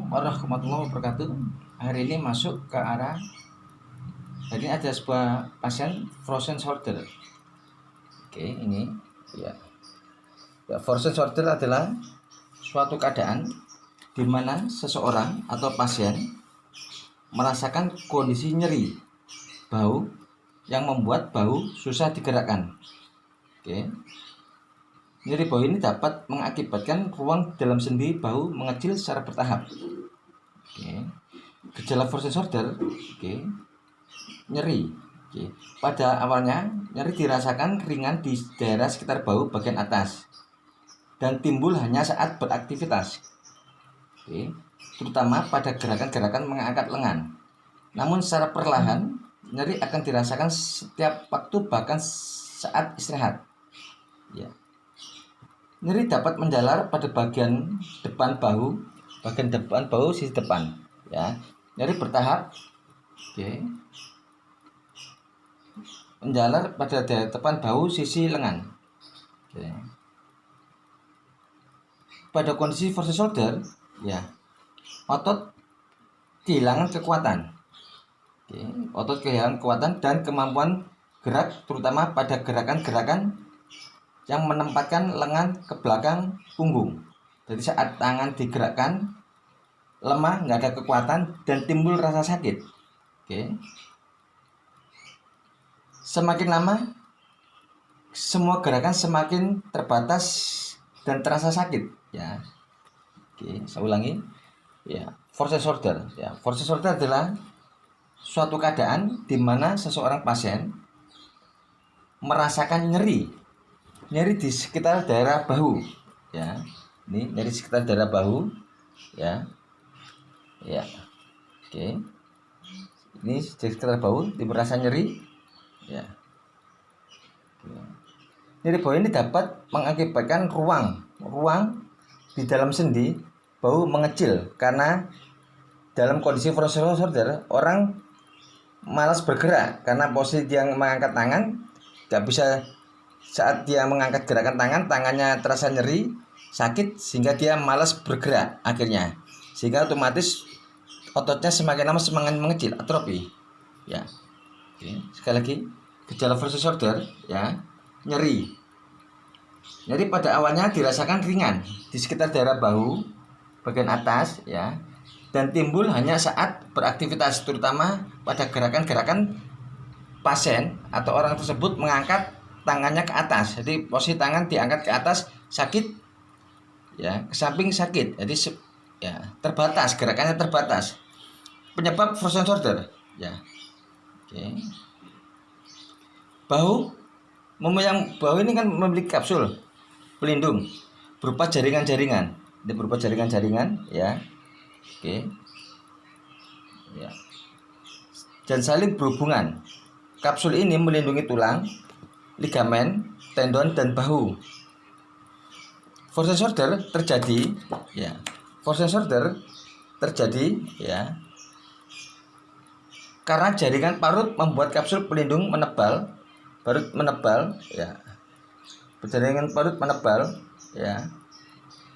Assalamualaikum warahmatullahi wabarakatuh. Hari ini masuk ke arah. Jadi ada sebuah pasien frozen shoulder. Oke, ini ya. Frozen shoulder adalah suatu keadaan di mana seseorang atau pasien merasakan kondisi nyeri bahu yang membuat bahu susah digerakkan. Oke. Nyeri bahu ini dapat mengakibatkan ruang dalam sendi bahu mengecil secara bertahap. Oke. Gejala frozen shoulder, nyeri. Oke. Pada awalnya nyeri dirasakan ringan di daerah sekitar bahu bagian atas dan timbul hanya saat beraktivitas. Oke. Terutama pada gerakan-gerakan mengangkat lengan. Namun secara perlahan nyeri akan dirasakan setiap waktu bahkan saat istirahat. Ya. Nyeri dapat menjalar pada bagian depan bahu sisi depan, ya. Nyeri bertahap, menjalar pada depan bahu sisi lengan. Pada kondisi frozen shoulder, ya, otot kehilangan kekuatan, otot kehilangan kekuatan dan kemampuan gerak, terutama pada gerakan-gerakan yang menempatkan lengan ke belakang punggung. Jadi saat tangan digerakkan lemah, nggak ada kekuatan dan timbul rasa sakit. Semakin lama semua gerakan semakin terbatas dan terasa sakit. Ya. Saya ulangi. Ya, frozen shoulder. Ya, frozen shoulder adalah suatu keadaan di mana seseorang pasien merasakan nyeri di sekitar daerah bahu, ya. Ini nyeri sekitar daerah bahu, ya. Ini di sekitar bahu merasa nyeri, ya. Nyeri bahu ini dapat mengakibatkan ruang di dalam sendi bahu mengecil karena dalam kondisi frozen shoulder orang malas bergerak karena posisi dia mengangkat tangan tidak bisa. Saat dia mengangkat gerakan tangannya terasa nyeri, sakit sehingga dia malas bergerak akhirnya. Sehingga otomatis ototnya semakin lama semakin mengecil, atrofi. Ya. Sekali lagi, gejala frozen shoulder, ya, nyeri. Nyeri pada awalnya dirasakan ringan di sekitar daerah bahu bagian atas, ya, dan timbul hanya saat beraktivitas, terutama pada gerakan-gerakan pasien atau orang tersebut mengangkat tangannya ke atas. Jadi posisi tangan diangkat ke atas sakit, ya, ke samping sakit. Jadi ya, terbatas, gerakannya terbatas. Penyebab frozen shoulder, ya. Bahu ini kan memiliki kapsul pelindung berupa jaringan-jaringan. Ini berupa jaringan-jaringan, ya. Ya. Dan saling berhubungan. Kapsul ini melindungi tulang, ligamen, tendon, dan bahu. Frozen shoulder terjadi, ya. Karena jaringan parut membuat kapsul pelindung menebal, ya. Jaringan parut menebal, ya,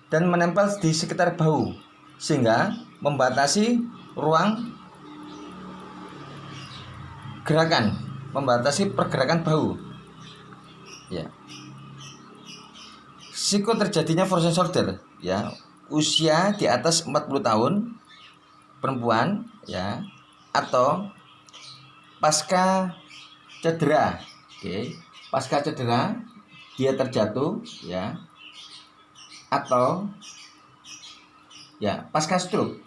dan menempel di sekitar bahu sehingga membatasi ruang gerakan, membatasi pergerakan bahu. Ya. Risiko terjadinya frozen shoulder, ya, usia di atas 40 tahun perempuan, ya, atau pasca cedera. Pasca cedera dia terjatuh, ya, atau ya pasca stroke.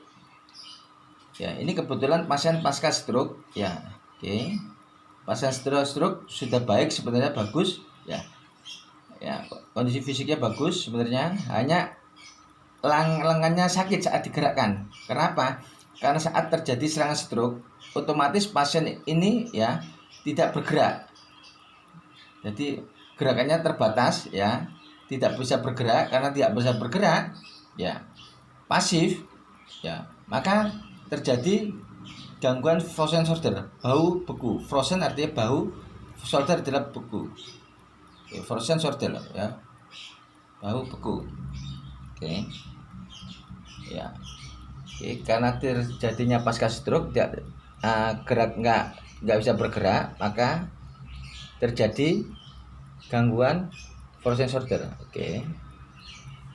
Ya, ini kebetulan pasien pasca stroke, ya. Pasien stroke sudah baik sebenarnya, bagus, ya. Ya, kondisi fisiknya bagus sebenarnya, hanya lengannya sakit saat digerakkan. Kenapa? Karena saat terjadi serangan stroke, otomatis pasien ini, ya, tidak bergerak. Jadi gerakannya terbatas, ya, tidak bisa bergerak. Karena tidak bisa bergerak, ya, pasif, ya, maka terjadi gangguan frozen shoulder, bahu beku. Frozen artinya bahu, shoulder adalah beku. Frozen shoulder, ya, bahu beku. Ya. Oke, karena terjadinya pasca stroke gerak nggak bisa bergerak, maka terjadi gangguan frozen shoulder. Oke,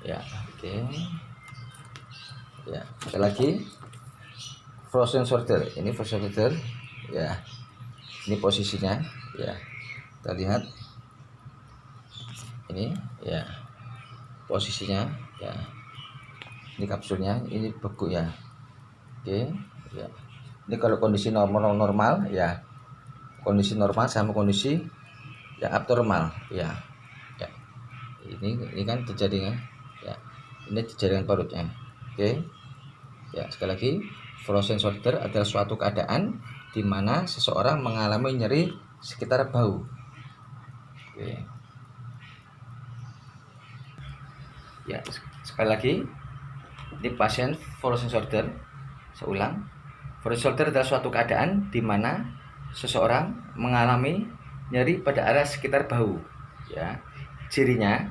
ya, oke, ya. Sekali lagi, frozen shoulder. Ini frozen shoulder, ya. Ini posisinya, ya. Kita lihat. Ini, ya. Posisinya, ya. Ini kapsulnya, ini beku ya. Oke, ya. Ini kalau kondisi normal ya. Kondisi normal sama kondisi ya abnormal ya. Ya. Ini kan jaringan ya. Ini jaringan parutnya. Oke. Ya, sekali lagi, frozen shoulder adalah suatu keadaan di mana seseorang mengalami nyeri sekitar bahu. Oke. Ya, sekali lagi, ini pasien frozen shoulder. Seulang, frozen shoulder adalah suatu keadaan di mana seseorang mengalami nyeri pada area sekitar bahu. Ya, cirinya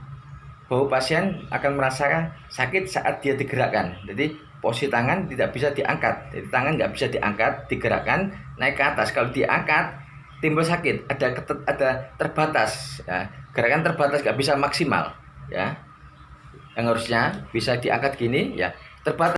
bahu pasien akan merasakan sakit saat dia digerakkan. Jadi posisi tangan tidak bisa diangkat. Jadi tangan nggak bisa diangkat, digerakkan naik ke atas. Kalau diangkat timbul sakit. Ada terbatas. Ya. Gerakan terbatas, nggak bisa maksimal. Ya, yang harusnya bisa diangkat gini, ya terbatas.